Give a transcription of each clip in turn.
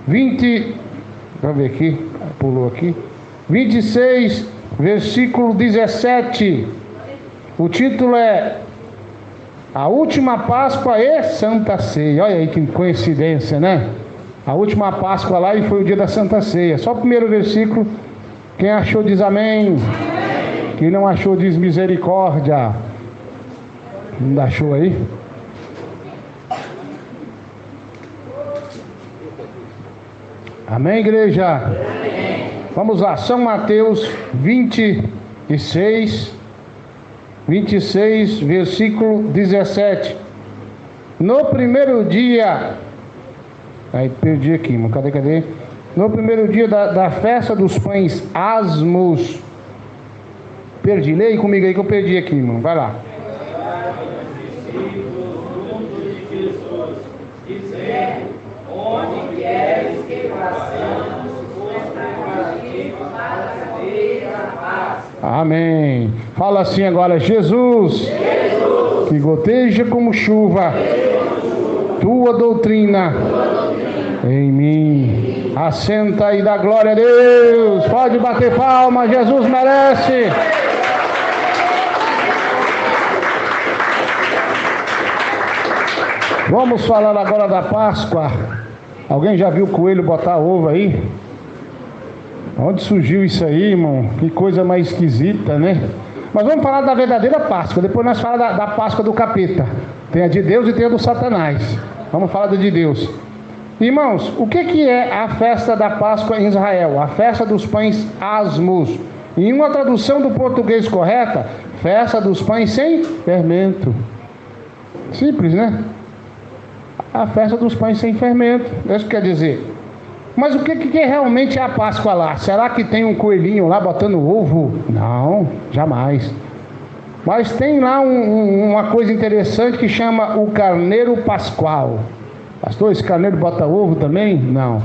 Deixa eu ver aqui, pulou aqui. 26, versículo 17. O título é A Última Páscoa e Santa Ceia. Olha aí que coincidência, né? A última Páscoa lá e foi o dia da Santa Ceia. Só o primeiro versículo. Quem achou diz amém. Quem não achou diz misericórdia. Não achou aí? Amém, igreja? Amém. Vamos lá, São Mateus 26, versículo 17. No primeiro dia, aí perdi aqui, irmão, cadê? No primeiro dia da festa dos pães asmos, perdi, leia comigo aí que eu perdi aqui, irmão, vai lá. Onde queres que façamos os preparativos para a ceia da Páscoa. Amém. Fala assim agora, Jesus, que goteja como chuva, tua doutrina em mim. Assenta e dá glória a Deus. Pode bater palma, Jesus merece. Vamos falar agora da Páscoa. Alguém já viu o coelho botar ovo aí? Onde surgiu isso aí, irmão? Que coisa mais esquisita, né? Mas vamos falar da verdadeira Páscoa. Depois nós falamos da Páscoa do capeta. Tem a de Deus e tem a do Satanás. Vamos falar da de Deus. Irmãos, o que é a festa da Páscoa em Israel? A festa dos pães asmos. Em uma tradução do português correta, festa dos pães sem fermento. Simples, né? A festa dos pães sem fermento. Isso quer dizer. Mas o que realmente é a Páscoa lá? Será que tem um coelhinho lá botando ovo? Não, jamais. Mas tem lá uma coisa interessante que chama o carneiro pascual. Pastor, esse carneiro bota ovo também? Não.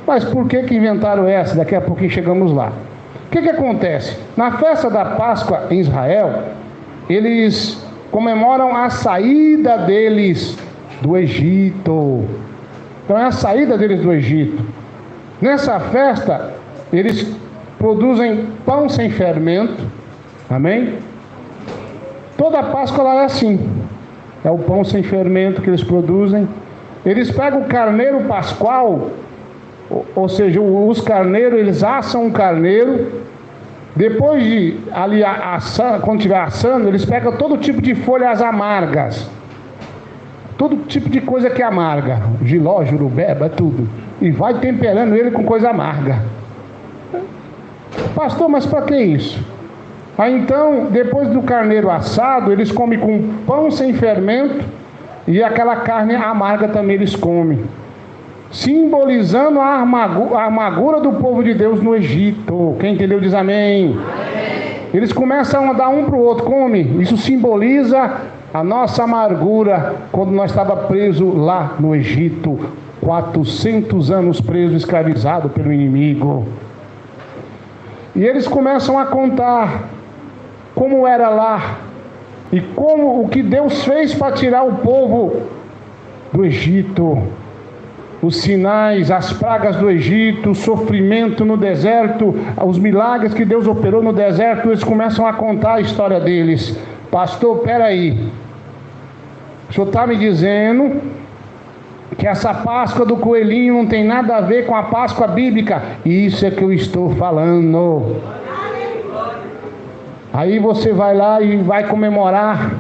Mas por que inventaram essa? Daqui a pouquinho chegamos lá. O que acontece? Na festa da Páscoa em Israel, eles comemoram a saída deles do Egito. Então é a saída deles do Egito. Nessa festa, eles produzem pão sem fermento. Amém? Toda a Páscoa lá é assim. É o pão sem fermento que eles produzem. Eles pegam o carneiro pascual, ou seja, os carneiros, eles assam um carneiro. Depois de ali assar, quando estiver assando, eles pegam todo tipo de folhas amargas. Todo tipo de coisa que é amarga, jiló, jurubeba, tudo. E vai temperando ele com coisa amarga. Pastor, mas para que isso? Aí então, depois do carneiro assado, eles comem com pão sem fermento e aquela carne amarga também eles comem. Simbolizando a amargura do povo de Deus no Egito. Quem entendeu diz amém. Eles começam a dar um para o outro, come. Isso simboliza a nossa amargura quando nós estávamos presos lá no Egito, 400 anos preso, escravizado pelo inimigo. E eles começam a contar como era lá e como o que Deus fez para tirar o povo do Egito. Os sinais, as pragas do Egito, o sofrimento no deserto, os milagres que Deus operou no deserto, eles começam a contar a história deles. Pastor, peraí, o senhor está me dizendo que essa Páscoa do coelhinho não tem nada a ver com a Páscoa bíblica? Isso é que eu estou falando. Aí você vai lá e vai comemorar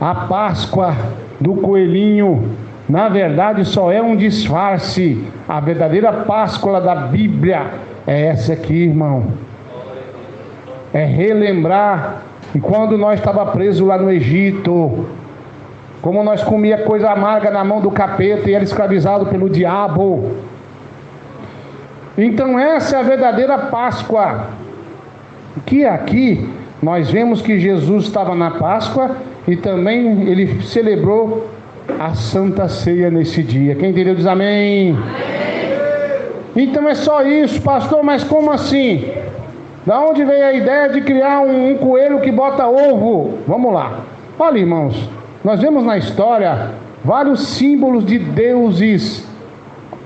a Páscoa do coelhinho. Na verdade só é um disfarce. A verdadeira Páscoa da Bíblia é essa aqui, irmão. É relembrar e quando nós estávamos presos lá no Egito, como nós comia coisa amarga na mão do capeta e era escravizado pelo diabo. Então essa é a verdadeira Páscoa. Que aqui nós vemos que Jesus estava na Páscoa e também ele celebrou a Santa Ceia nesse dia. Quem entendeu diz amém. Amém. Então é só isso, pastor, mas como assim? Da onde veio a ideia de criar um coelho que bota ovo? Vamos lá. Olha, irmãos, nós vemos na história vários símbolos de deuses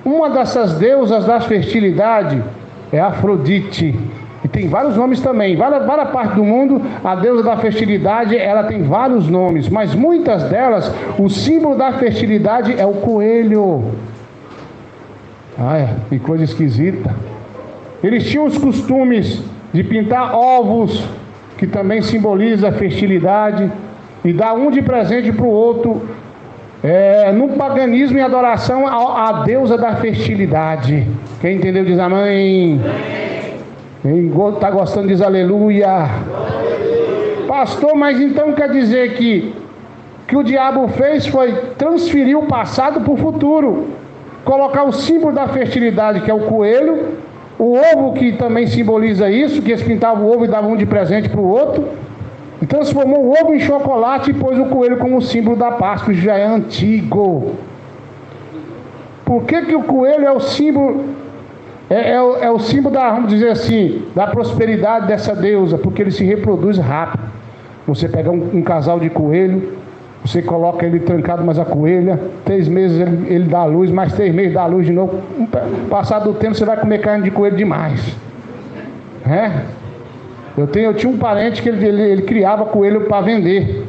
Uma dessas deusas da fertilidade é Afrodite. E tem vários nomes também. Várias partes do mundo, a deusa da fertilidade, ela tem vários nomes. Mas muitas delas, o símbolo da fertilidade é o coelho. Que coisa esquisita. Eles tinham os costumes de pintar ovos, que também simboliza a fertilidade, e dar um de presente para o outro, no paganismo e adoração à deusa da fertilidade. Quem entendeu diz amém. Quem está gostando diz aleluia. Pastor, mas então quer dizer que o diabo fez foi transferir o passado para o futuro, colocar o símbolo da fertilidade, que é o coelho, o ovo, que também simboliza isso, que eles pintavam o ovo e davam um de presente para o outro, e transformou o ovo em chocolate e pôs o coelho como símbolo da Páscoa, que já é antigo. Por que o coelho é o símbolo, é o símbolo da, vamos dizer assim, da prosperidade dessa deusa? Porque ele se reproduz rápido. Você pega um casal de coelho, você coloca ele trancado, mas a coelha, 3 meses ele dá a luz, mais 3 meses dá a luz de novo. Passado o tempo você vai comer carne de coelho demais. Eu tinha um parente que ele criava coelho para vender,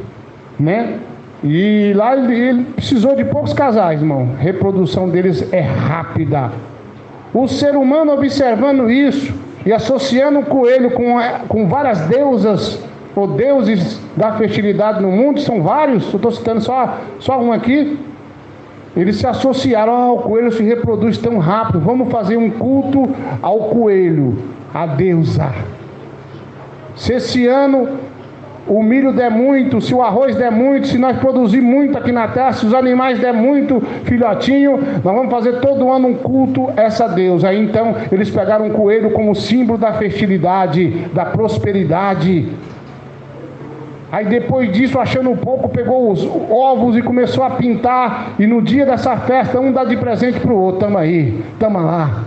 né? E lá ele precisou de poucos casais, irmão. A reprodução deles é rápida. O ser humano observando isso e associando o coelho com várias deusas ou deuses da fertilidade no mundo, são vários, eu estou citando só um aqui. Eles se associaram, o coelho se reproduz tão rápido, vamos fazer um culto ao coelho, a deusa. Se esse ano o milho der muito, se o arroz der muito, se nós produzir muito aqui na terra, se os animais der muito filhotinho, nós vamos fazer todo ano um culto a essa deusa. Aí então eles pegaram o coelho como símbolo da fertilidade, da prosperidade. Aí depois disso, achando um pouco, pegou os ovos e começou a pintar, e no dia dessa festa um dá de presente para o outro. Tamo aí, tamo lá.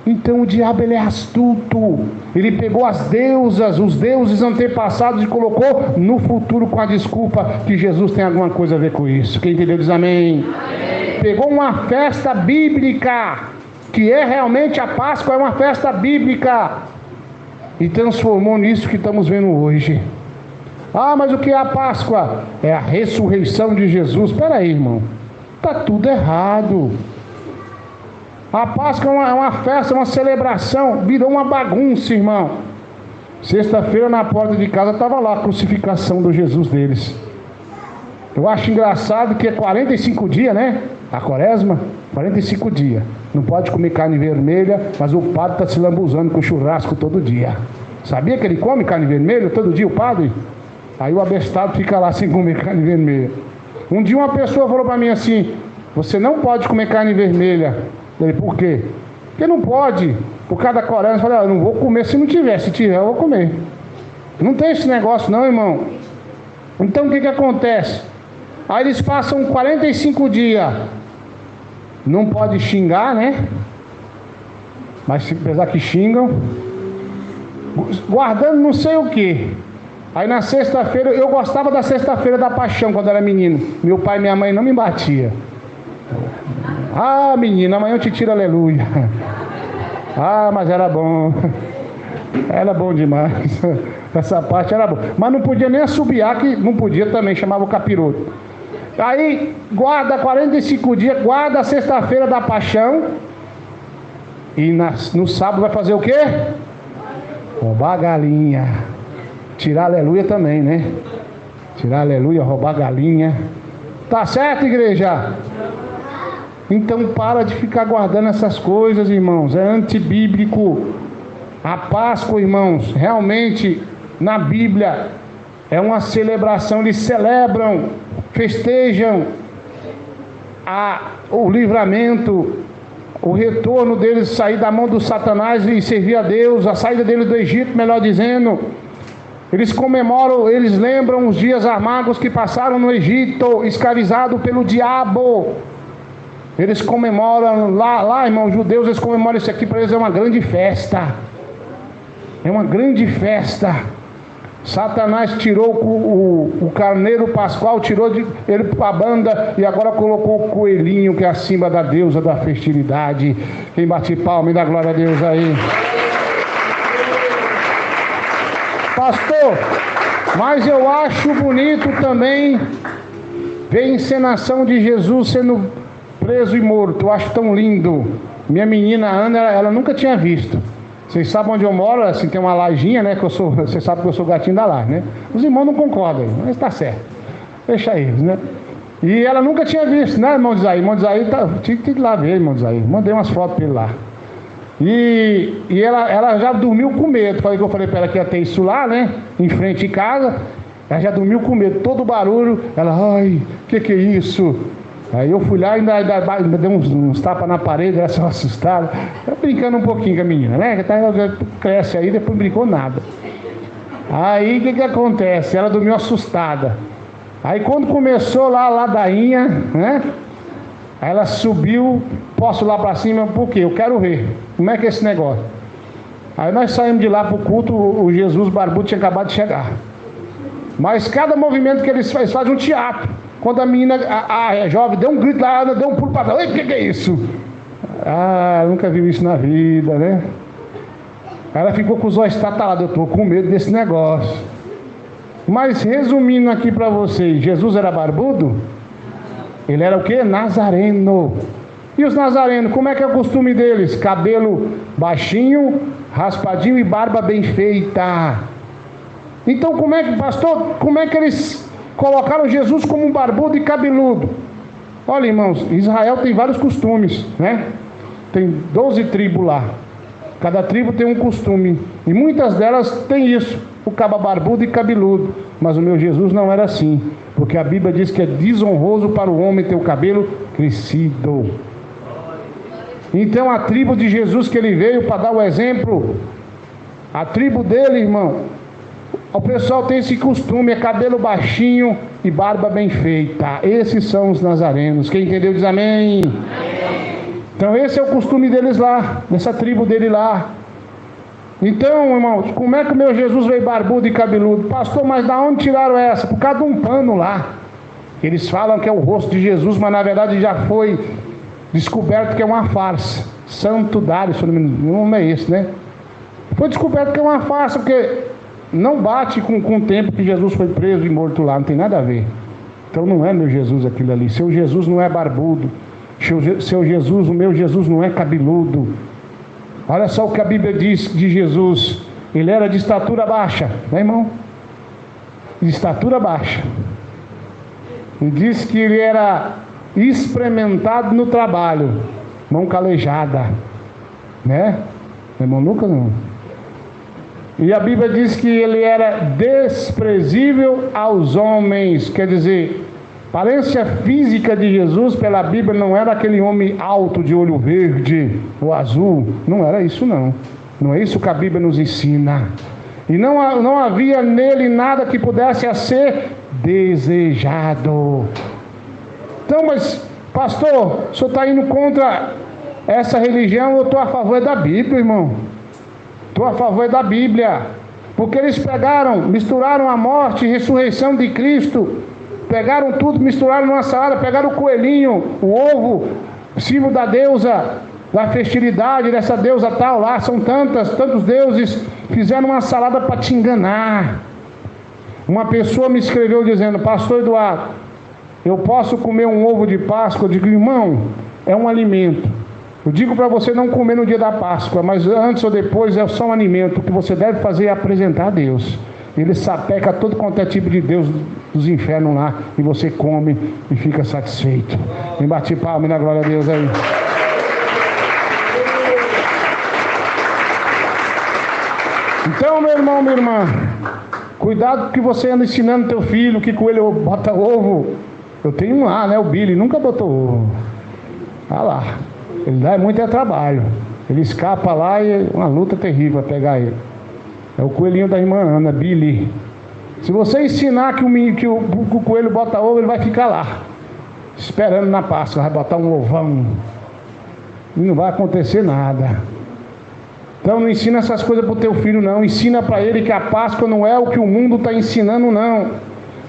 Então o diabo, ele é astuto. Ele pegou as deusas, os deuses antepassados, e colocou no futuro com a desculpa que Jesus tem alguma coisa a ver com isso. Quem entendeu diz amém. Amém. Pegou uma festa bíblica, que é realmente a Páscoa, é uma festa bíblica, e transformou nisso que estamos vendo hoje. Mas o que é a Páscoa? É a ressurreição de Jesus. Espera aí, irmão, está tudo errado. A Páscoa é uma festa, uma celebração, virou uma bagunça, irmão. Sexta-feira na porta de casa estava lá a crucificação do Jesus deles. Eu acho engraçado que é 45 dias, né? A quaresma, 45 dias. Não pode comer carne vermelha, mas o padre está se lambuzando com churrasco todo dia. Sabia que ele come carne vermelha todo dia, o padre? Aí o abestado fica lá sem comer carne vermelha. Um dia uma pessoa falou para mim assim: você não pode comer carne vermelha. Ele, por quê? Porque não pode, por causa da quaresma. Eu falei: eu não vou comer se não tiver, se tiver eu vou comer. Não tem esse negócio não, irmão. Então o que acontece? Aí eles passam 45 dias, não pode xingar, né? Mas apesar que xingam, guardando não sei o que. Aí na sexta-feira, eu gostava da sexta-feira da paixão quando era menino. Meu pai e minha mãe não me batiam. Menina, amanhã eu te tiro aleluia. Mas era bom. Era bom demais. Essa parte era boa. Mas não podia nem assobiar, que não podia também, chamava o capiroto. Aí guarda 45 dias, guarda a sexta-feira da paixão. E no sábado vai fazer o quê? Roubar a galinha. Tirar aleluia também, né? Tirar aleluia, roubar a galinha. Tá certo, igreja? Então para de ficar guardando essas coisas, irmãos. É antibíblico. A Páscoa, irmãos, realmente na Bíblia é uma celebração. Eles celebram, festejam o livramento, o retorno deles, sair da mão do Satanás e servir a Deus, a saída deles do Egito, melhor dizendo. Eles comemoram, eles lembram os dias amargos que passaram no Egito, escravizado pelo diabo. Eles comemoram, lá, irmãos, judeus, eles comemoram isso aqui, para eles é uma grande festa. É uma grande festa. Satanás tirou o carneiro pascual, tirou ele para a banda e agora colocou o coelhinho, que é acima da deusa da fertilidade. Quem bate palma e dá glória a Deus aí? Pastor, mas eu acho bonito também ver a encenação de Jesus sendo preso e morto. Eu acho tão lindo. Minha menina Ana, ela nunca tinha visto. Vocês sabem onde eu moro, assim, tem uma lajinha, né? Você sabe que eu sou gatinho da laje, né? Os irmãos não concordam, mas tá certo. Deixa eles, né? E ela nunca tinha visto, né, irmão Isaí? Irmão Isaí, tinha que ir lá ver, irmão Isaí. Mandei umas fotos pra ele lá. E ela já dormiu com medo. Eu falei pra ela que ia ter isso lá, né? Em frente de casa. Ela já dormiu com medo. Todo barulho, ela, ai, que é isso? Aí eu fui lá e ainda dei uns tapas na parede, ela se assustada. Eu brincando um pouquinho com a menina, né? Cresce aí, depois não brincou nada. Aí o que acontece? Ela dormiu assustada. Aí quando começou lá a ladainha, né? Aí ela subiu, posso lá pra cima, por quê? Eu quero ver. Como é que é esse negócio? Aí nós saímos de lá pro culto, o Jesus barbudo tinha acabado de chegar. Mas cada movimento que eles fazem um teatro. Quando a menina, a jovem, deu um grito lá, deu um pulo para trás. O que é isso? Ah, nunca viu isso na vida, né? Ela ficou com os olhos estatalados. Eu estou com medo desse negócio. Mas resumindo aqui para vocês, Jesus era barbudo? Ele era o quê? Nazareno. E os nazarenos, como é que é o costume deles? Cabelo baixinho, raspadinho e barba bem feita. Então como é que, pastor, como é que eles colocaram Jesus como um barbudo e cabeludo? Olha, irmãos, Israel tem vários costumes, né? Tem 12 tribos lá. Cada tribo tem um costume. E muitas delas têm isso, o caba barbudo e cabeludo. Mas o meu Jesus não era assim. Porque a Bíblia diz que é desonroso para o homem ter o cabelo crescido. Então a tribo de Jesus que ele veio para dar o exemplo, a tribo dele, irmão, o pessoal tem esse costume, é cabelo baixinho e barba bem feita. Esses são os nazarenos. Quem entendeu diz amém. Então esse é o costume deles lá, dessa tribo dele lá. Então, irmãos, como é que o meu Jesus veio barbudo e cabeludo? Pastor, mas da onde tiraram essa? Por causa de um pano lá. Eles falam que é o rosto de Jesus, mas na verdade já foi descoberto que é uma farsa. Santo Dário, se não me engano, o nome é esse, né? Foi descoberto que é uma farsa, porque não bate com o tempo que Jesus foi preso e morto lá, não tem nada a ver. Então não é meu Jesus aquilo ali. Seu Jesus não é barbudo. Seu Jesus, o meu Jesus não é cabeludo. Olha só o que a Bíblia diz de Jesus. Ele era de estatura baixa, né, irmão? De estatura baixa. E diz que ele era experimentado no trabalho, mão calejada, né? Irmão Lucas não. E a Bíblia diz que ele era desprezível aos homens. Quer dizer, a aparência física de Jesus, pela Bíblia, não era aquele homem alto de olho verde ou azul. Não era isso, não. Não é isso que a Bíblia nos ensina. E não havia nele nada que pudesse ser desejado. Então, mas, pastor, o senhor está indo contra essa religião? Eu estou a favor da Bíblia, irmão. Estou a favor da Bíblia. Porque eles misturaram a morte e ressurreição de Cristo. Pegaram tudo, misturaram numa salada, pegaram o coelhinho, o ovo, símbolo da deusa, da fertilidade, dessa deusa tal lá, são tantos deuses, fizeram uma salada para te enganar. Uma pessoa me escreveu dizendo: pastor Eduardo, eu posso comer um ovo de Páscoa? Eu digo: irmão, é um alimento. Eu digo para você não comer no dia da Páscoa, mas antes ou depois é só um alimento. O que você deve fazer é apresentar a Deus. Ele sapeca todo quanto é tipo de Deus dos infernos lá, e você come e fica satisfeito. Me bate palma e dá glória a Deus aí. Então, meu irmão, minha irmã, cuidado que você anda ensinando teu filho que coelho bota ovo. Eu tenho um lá, né, o Billy, nunca botou ovo. Olha lá, ele dá muito trabalho. Ele escapa lá e é uma luta terrível para pegar ele. É o coelhinho da irmã Ana, Billy. Se você ensinar que o coelho bota ovo, ele vai ficar lá, esperando na Páscoa, vai botar um ovão. E não vai acontecer nada. Então não ensina essas coisas para o teu filho, não. Ensina para ele que a Páscoa não é o que o mundo está ensinando, não.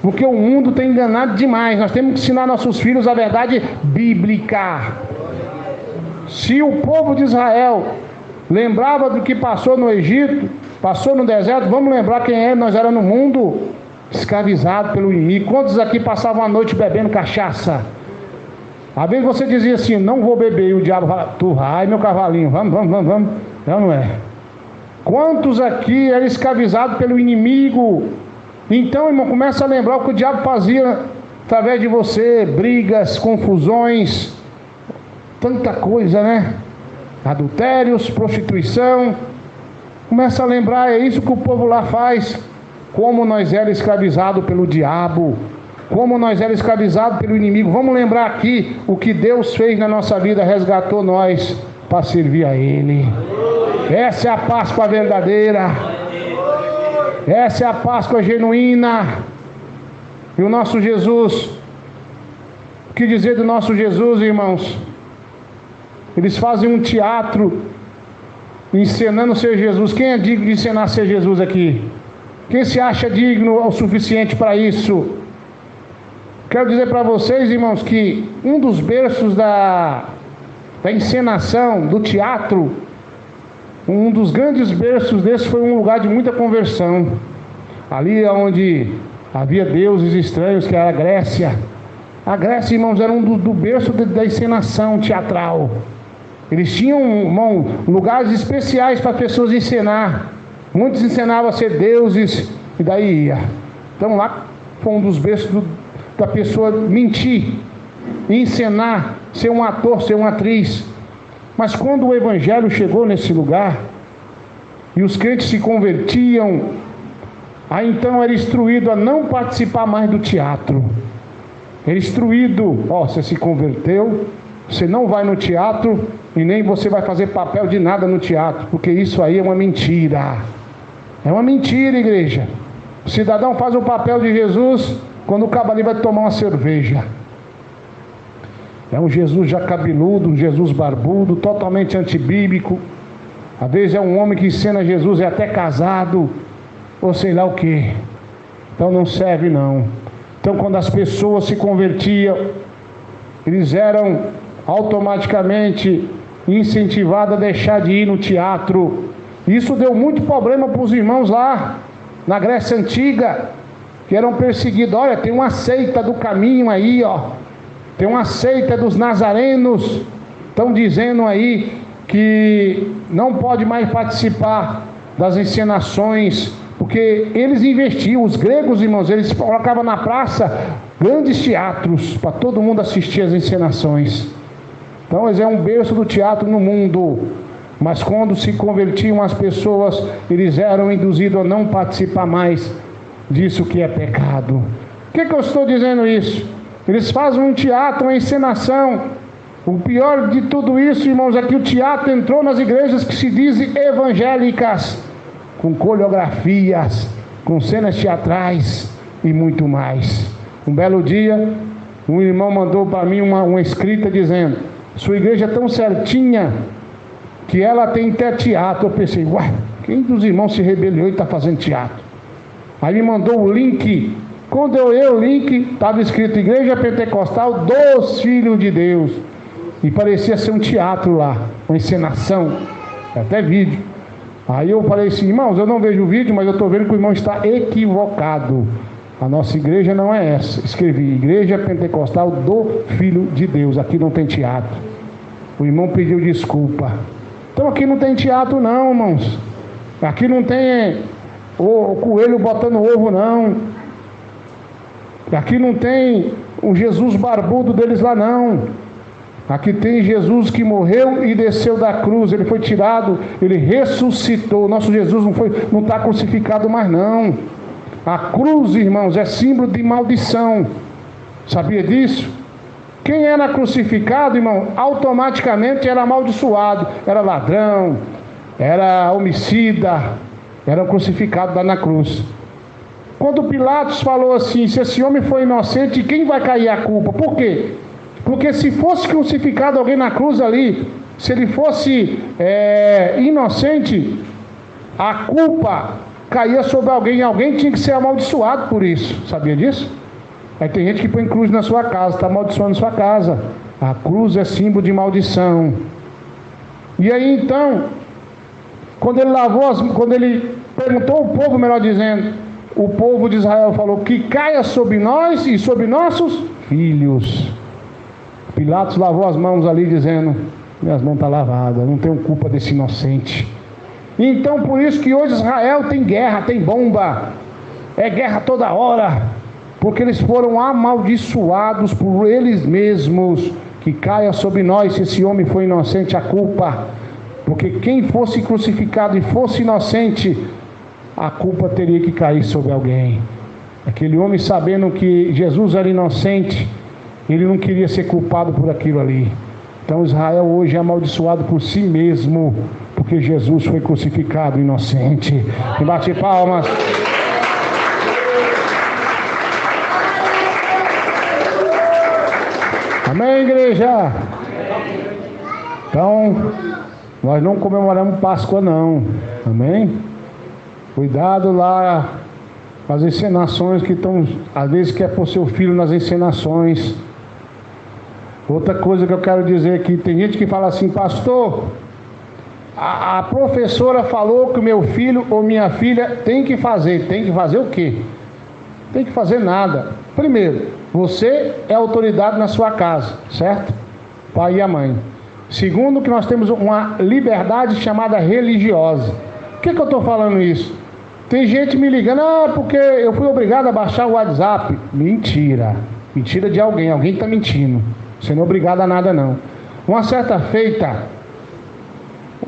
Porque o mundo tem enganado demais. Nós temos que ensinar nossos filhos a verdade bíblica. Se o povo de Israel lembrava do que passou no Egito, passou no deserto, vamos lembrar quem nós era no mundo, escravizado pelo inimigo. Quantos aqui passavam a noite bebendo cachaça? Às vezes você dizia assim, não vou beber, e o diabo fala, tu vai, meu cavalinho, vamos. Não é. Quantos aqui eram escravizados pelo inimigo? Então, irmão, começa a lembrar o que o diabo fazia através de você, brigas, confusões, tanta coisa, né? Adultérios, prostituição. Começa a lembrar, é isso que o povo lá faz. Como nós éramos escravizados pelo diabo, como nós éramos escravizados pelo inimigo. Vamos lembrar aqui o que Deus fez na nossa vida, resgatou nós para servir a Ele. Essa é a Páscoa verdadeira. Essa é a Páscoa genuína. E o nosso Jesus, o que dizer do nosso Jesus, irmãos? Eles fazem um teatro encenando ser Jesus. Quem é digno de encenar ser Jesus aqui? Quem se acha digno o suficiente para isso? Quero dizer para vocês, irmãos, que um dos berços da encenação, do teatro, um dos grandes berços desse foi um lugar de muita conversão. Ali onde havia deuses estranhos, que era a Grécia. A Grécia, irmãos, era do berço da encenação teatral. Eles tinham, irmão, lugares especiais para pessoas encenar. Muitos encenavam a ser deuses e daí ia. Então lá foi um dos berços da pessoa mentir, encenar, ser um ator, ser uma atriz. Mas quando o evangelho chegou nesse lugar e os crentes se convertiam, aí então era instruído a não participar mais do teatro. Era instruído, você se converteu, você não vai no teatro e nem você vai fazer papel de nada no teatro, porque isso aí é uma mentira. É uma mentira, igreja. O cidadão faz o papel de Jesus quando o cabo ali vai tomar uma cerveja. É um Jesus já cabeludo, um Jesus barbudo, totalmente antibíblico. Às vezes é um homem que ensina Jesus, é até casado, ou sei lá o que. Então não serve não. Então quando as pessoas se convertiam, eles eram automaticamente incentivados a deixar de ir no teatro. Isso deu muito problema para os irmãos lá na Grécia Antiga, que eram perseguidos. Olha, tem uma seita do caminho aí, tem uma seita dos nazarenos, estão dizendo aí que não pode mais participar das encenações, porque eles investiam, os gregos, irmãos, eles colocavam na praça grandes teatros para todo mundo assistir as encenações. Então eles eram um berço do teatro no mundo, mas quando se convertiam as pessoas, eles eram induzidos a não participar mais disso que é pecado. Por que eu estou dizendo isso? Eles fazem um teatro, uma encenação. O pior de tudo isso, irmãos, é que o teatro entrou nas igrejas que se dizem evangélicas, com coreografias, com cenas teatrais e muito mais. Um belo dia, um irmão mandou para mim uma escrita dizendo: sua igreja é tão certinha que ela tem até teatro. Eu pensei, quem dos irmãos se rebeliou e está fazendo teatro? Aí me mandou o link. Quando eu olhei o link, estava escrito Igreja Pentecostal dos Filhos de Deus. E parecia ser um teatro lá, uma encenação, até vídeo. Aí eu falei assim, irmãos, eu não vejo o vídeo, mas eu estou vendo que o irmão está equivocado. A nossa igreja não é essa. Escrevi, Igreja Pentecostal do Filho de Deus. Aqui não tem teatro. O irmão pediu desculpa. Então aqui não tem teatro não, irmãos. Aqui não tem o coelho botando ovo não. Aqui não tem o Jesus barbudo deles lá não. Aqui tem Jesus que morreu e desceu da cruz. Ele foi tirado, ele ressuscitou. Nosso Jesus não está crucificado mais não. A cruz, irmãos, é símbolo de maldição. Sabia disso? Quem era crucificado, irmão, automaticamente era amaldiçoado. Era ladrão, era homicida, era crucificado lá na cruz. Quando Pilatos falou assim, se esse homem for inocente, quem vai cair a culpa? Por quê? Porque se fosse crucificado alguém na cruz ali, Se ele fosse inocente, a culpa caía sobre alguém. Alguém tinha que ser amaldiçoado por isso. Sabia disso? Aí tem gente que põe cruz na sua casa, está amaldiçoando sua casa. A cruz é símbolo de maldição. E aí então, quando ele perguntou ao povo, melhor dizendo, o povo de Israel falou: que caia sobre nós e sobre nossos filhos. Pilatos lavou as mãos ali, dizendo: minhas mãos estão lavadas, não tenho culpa desse inocente. Então por isso que hoje Israel tem guerra, tem bomba, é guerra toda hora, porque eles foram amaldiçoados por eles mesmos. Que caia sobre nós, se esse homem foi inocente, a culpa, porque quem fosse crucificado e fosse inocente, a culpa teria que cair sobre alguém. Aquele homem, sabendo que Jesus era inocente, ele não queria ser culpado por aquilo ali. Então Israel hoje é amaldiçoado por si mesmo, porque Jesus foi crucificado inocente. E bate palmas. Amém, igreja? Então, nós não comemoramos Páscoa não. Amém? Cuidado lá com as encenações que estão, às vezes quer pôr seu filho nas encenações. Outra coisa que eu quero dizer aqui, tem gente que fala assim: pastor, a professora falou que o meu filho ou minha filha tem que fazer o quê? Tem que fazer nada. Primeiro, você é autoridade na sua casa, certo? Pai e a mãe. Segundo, que nós temos uma liberdade chamada religiosa. Por que eu estou falando isso? Tem gente me ligando: porque eu fui obrigado a baixar o WhatsApp. Mentira. Mentira de alguém está mentindo. Você não é obrigado a nada não. Uma certa feita,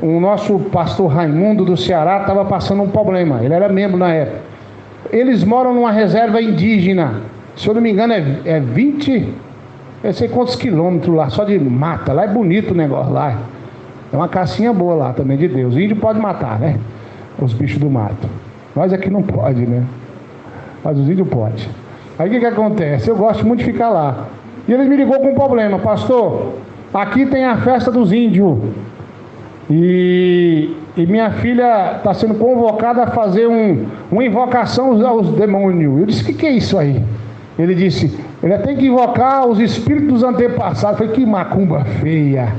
o nosso pastor Raimundo do Ceará estava passando um problema. Ele era membro na época. Eles moram numa reserva indígena. Se eu não me engano é 20, eu sei quantos quilômetros lá, só de mata. Lá é bonito o negócio lá. É uma cacinha boa lá também de Deus. O índio pode matar, né? Os bichos do mato. Nós aqui não pode, né? Mas os índios podem. Aí o que acontece? Eu gosto muito de ficar lá. E ele me ligou com um problema: pastor, aqui tem a festa dos índios. E minha filha está sendo convocada a fazer uma invocação aos demônios. Eu disse: que é isso aí? Ele disse: ele tem que invocar os espíritos dos antepassados. Eu falei: que macumba feia.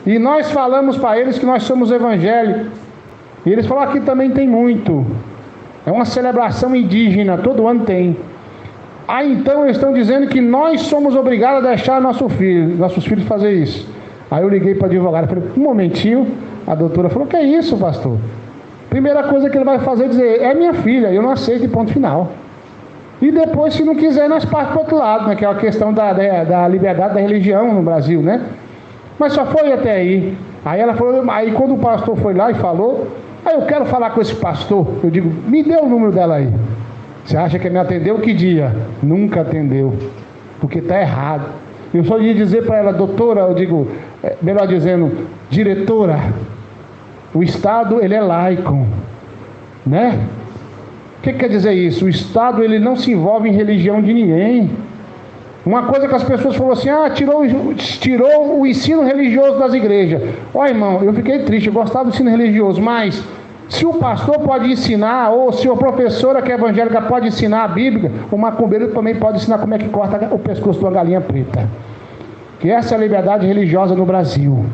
E nós falamos para eles que nós somos evangélicos. E eles falaram: aqui também tem muito. É uma celebração indígena, todo ano tem. Aí então eles estão dizendo que nós somos obrigados a deixar nossos filhos fazer isso. Aí eu liguei para a advogada, falei: um momentinho. A doutora falou: que é isso, pastor? Primeira coisa que ele vai fazer é dizer: é minha filha, eu não aceito, ponto final. E depois, se não quiser, nós partimos para o outro lado, né? Que é a questão da liberdade da religião no Brasil, né? Mas só foi até aí. Aí ela falou: aí quando o pastor foi lá e falou, aí eu quero falar com esse pastor. Eu digo: me dê o número dela aí. Você acha que me atendeu que dia? Nunca atendeu, porque está errado. Eu só ia dizer para ela: doutora, eu digo, melhor dizendo, diretora, o Estado, ele é laico, né? O que quer dizer isso? O Estado, ele não se envolve em religião de ninguém. Uma coisa que as pessoas falaram assim: tirou o ensino religioso das igrejas. Ó, irmão, eu fiquei triste, eu gostava do ensino religioso, mas se o pastor pode ensinar, ou se a professora que é evangélica pode ensinar a Bíblia, o macumbeiro também pode ensinar como é que corta o pescoço de uma galinha preta. Que essa é a liberdade religiosa no Brasil.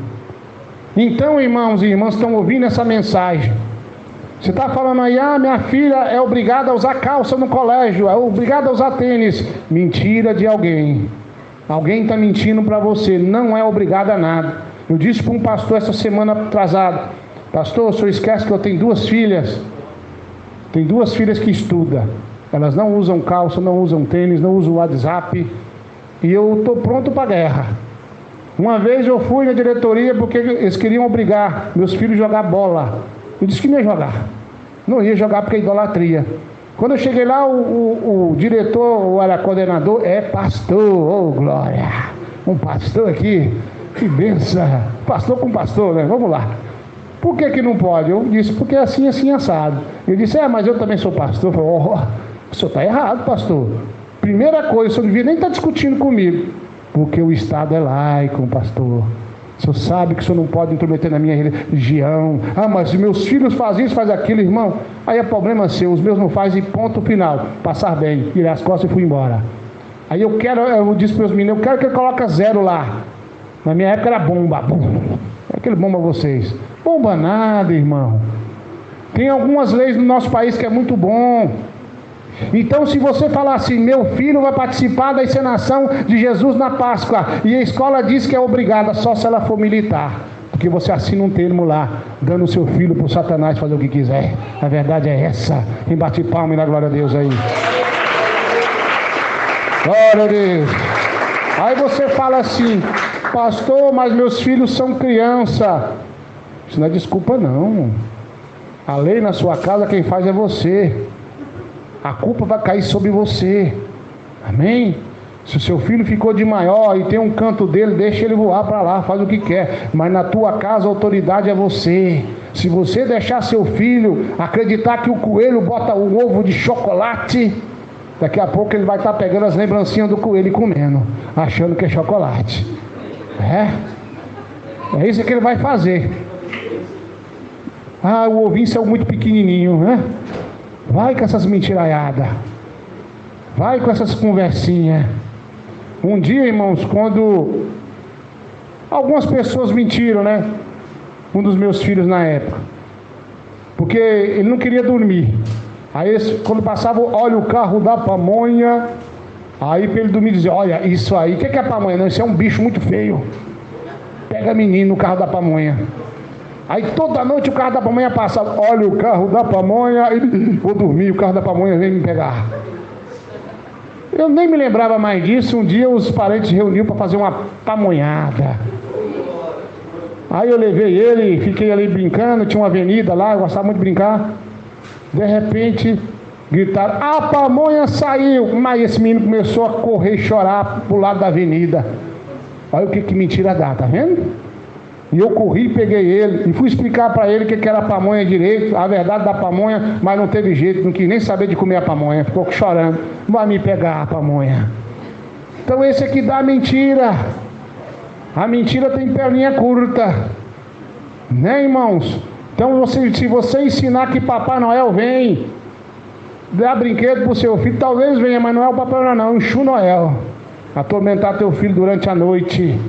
Então, irmãos e irmãs, estão ouvindo essa mensagem. Você está falando aí: minha filha é obrigada a usar calça no colégio, é obrigada a usar tênis. Mentira de alguém. Alguém está mentindo para você. Não é obrigada a nada. Eu disse para um pastor essa semana atrasada: pastor, o senhor esquece que eu tenho 2 filhas. Tem 2 filhas que estudam. Elas não usam calça, não usam tênis, não usam WhatsApp. E eu estou pronto para a guerra. Uma vez eu fui na diretoria porque eles queriam obrigar meus filhos a jogar bola. Eu disse que não ia jogar. Não ia jogar porque é idolatria. Quando eu cheguei lá, o diretor, ou era coordenador, é pastor. Oh, glória! Um pastor aqui, que benção. Pastor com pastor, né? Vamos lá. Por que não pode? Eu disse: porque é assim, assim, assado. Ele disse: mas eu também sou pastor. Eu falei: o senhor está errado, pastor. Primeira coisa, o senhor não devia nem estar discutindo comigo. Porque o Estado é laico, pastor. O senhor sabe que o senhor não pode intrometer na minha religião. Ah, mas meus filhos fazem isso, fazem aquilo, irmão. Aí é problema seu, os meus não fazem, e ponto final. Passar bem, virei as costas e fui embora. Aí eu disse para os meninos, eu quero que ele coloque 0 lá. Na minha época era bomba, bum. Aquele bomba vocês. Bomba nada, irmão. Tem algumas leis no nosso país que é muito bom. Então, se você falar assim, meu filho vai participar da encenação de Jesus na Páscoa, e a escola diz que é obrigada só se ela for militar, porque você assina um termo lá, dando o seu filho para o Satanás fazer o que quiser. A verdade é essa. Quem bate palma e dá glória a Deus aí. Glória a Deus. Aí você fala assim, pastor, mas meus filhos são criança. Isso não é desculpa não. A lei na sua casa quem faz é você. A culpa vai cair sobre você. Amém? Se o seu filho ficou de maior e tem um canto dele, deixa ele voar para lá, faz o que quer. Mas na tua casa a autoridade é você. Se você deixar seu filho acreditar que o coelho bota um ovo de chocolate, daqui a pouco ele vai estar pegando as lembrancinhas do coelho e comendo, achando que é chocolate. É isso que ele vai fazer. Ah, o ovinho saiu muito pequenininho, né? Vai com essas mentiraiadas. Vai com essas conversinhas. Um dia, irmãos, quando algumas pessoas mentiram, né? Um dos meus filhos na época. Porque ele não queria dormir. Aí, quando passava, olha o carro da pamonha. Aí, para ele dormir, dizia, olha, isso aí. O que é pamonha? Não, isso é um bicho muito feio. Pega menino no carro da pamonha. Aí toda noite o carro da pamonha passava, olha o carro da pamonha, vou dormir, o carro da pamonha vem me pegar. Eu nem me lembrava mais disso. Um dia os parentes reuniram para fazer uma pamonhada. Aí eu levei ele, fiquei ali brincando, tinha uma avenida lá, eu gostava muito de brincar. De repente, gritaram, a pamonha saiu. Mas esse menino começou a correr e chorar pro lado da avenida. Olha o que mentira dá, tá vendo? E eu corri, peguei ele e fui explicar para ele o que era a pamonha direito, a verdade da pamonha, mas não teve jeito, não quis nem saber de comer a pamonha, ficou chorando, vai me pegar a pamonha. Então esse aqui dá mentira. A mentira tem perninha curta, né, irmãos? Então se você ensinar que Papai Noel vem, dá brinquedo pro seu filho, talvez venha, mas não é o Papai Noel não, é o Exu Noel, atormentar teu filho durante a noite.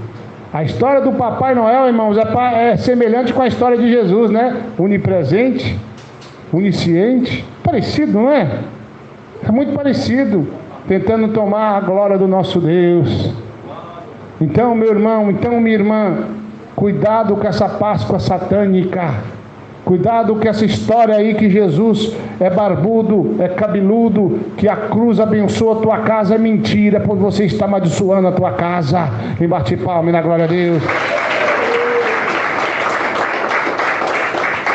A história do Papai Noel, irmãos, é semelhante com a história de Jesus, né? Onipresente, onisciente, parecido, não é? É muito parecido, tentando tomar a glória do nosso Deus. Então, meu irmão, então, minha irmã, cuidado com essa Páscoa satânica. Cuidado com essa história aí que Jesus é barbudo, é cabeludo, que a cruz abençoa a tua casa, é mentira, pois você está amaldiçoando a tua casa. Quem bate palma na glória a Deus.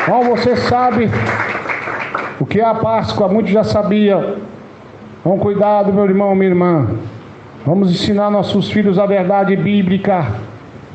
Bom, você sabe o que é a Páscoa, muitos já sabiam. Então, cuidado, meu irmão, minha irmã. Vamos ensinar nossos filhos a verdade bíblica.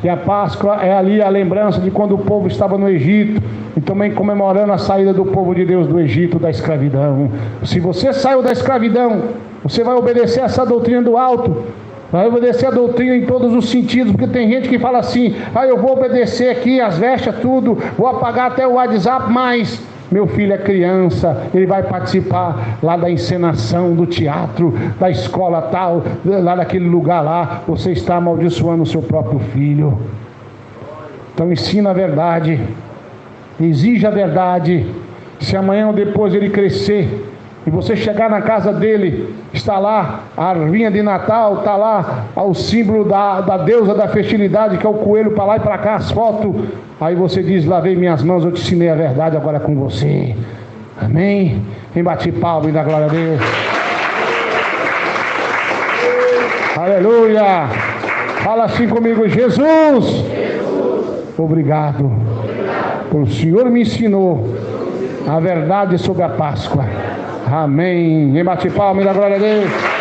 Que a Páscoa é ali a lembrança de quando o povo estava no Egito, e também comemorando a saída do povo de Deus do Egito, da escravidão. Se você saiu da escravidão, você vai obedecer essa doutrina do alto, vai obedecer a doutrina em todos os sentidos, porque tem gente que fala assim, eu vou obedecer aqui, as vestes, tudo, vou apagar até o WhatsApp, mas meu filho é criança, ele vai participar lá da encenação, do teatro, da escola tal, lá naquele lugar lá, você está amaldiçoando o seu próprio filho. Então ensina a verdade, exija a verdade. Se amanhã ou depois ele crescer, e você chegar na casa dele, está lá a arvinha de Natal, está lá o símbolo da deusa da fertilidade, que é o coelho, para lá e para cá, as fotos. Aí você diz, lavei minhas mãos, eu te ensinei a verdade, agora é com você. Amém? Quem bate palma e dá glória a Deus. Aleluia. Fala assim comigo, Jesus. Obrigado. O Senhor me ensinou a verdade sobre a Páscoa. Amém. Quem bate palma e dá glória a Deus.